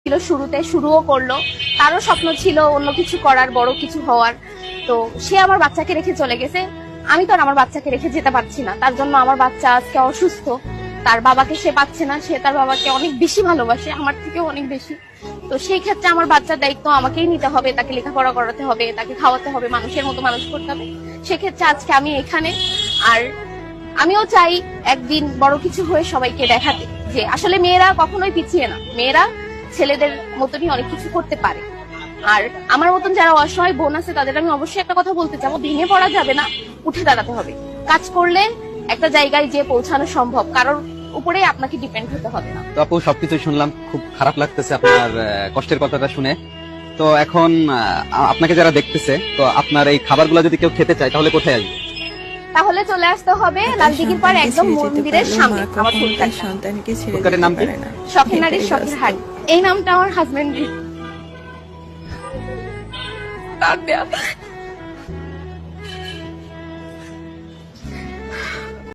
ছিল, শুরুও করলো। তারও স্বপ্ন ছিল অন্য কিছু করার, বড় কিছু হওয়ার। তো সে আমার বাচ্চাকে রেখে চলে গেছে। আমি তো আর আমার বাচ্চাকে রেখে যেতে পারছি না। তার জন্য আমার বাচ্চা আজকে অসুস্থ। তার বাবাকে সে পাচ্ছে না। সে তার বাবাকে অনেক বেশি ভালোবাসে, আমার থেকেও অনেক বেশি। তো সেই ক্ষেত্রে আমার বাচ্চার দায়িত্ব আমাকেই নিতে হবে। তাকে লেখাপড়া করাতে হবে, তাকে খাওয়াতে হবে, মানুষের মতো মানুষ করতে হবে। সেক্ষেত্রে আজকে আমি এখানে। আর আমিও চাই একদিন বড় কিছু হয়ে সবাইকে দেখাতে যে আসলে মেয়েরা কখনোই পিছিয়ে না। মেয়েরা ছেলেদের মতনই অনেক কিছু করতে পারে। আর আমার মতন যারা অসহায় বোন আছে তাদের আমি অবশ্যই একটা কথা বলতে চাবো, ভেঙে পড়া যাবে না, উঠে দাঁড়াতে হবে। কাজ করলে একটা জায়গায় যে পৌঁছানো সম্ভব, কারোর উপরে আপনাকে ডিপেন্ড হতে হবে না। তো আপু সবকিছু শুনলাম, খুব খারাপ লাগতেছে আপনার কষ্টের কথাটা শুনে। তো এখন আপনাকে যারা দেখতেছে, তো আপনার এই খাবারগুলো যদি কেউ খেতে চায় তাহলে কোথায় আসবে? তাহলে চলে আসতে হবে লালদিঘির পাড়, একদম মন্দিরের সামনে আমার সন্তানকে ছেড়ে ফুটকারের নাম কি? শখের নারীর শখের হাট। এই নামটা আমার হাজবেন্ডের।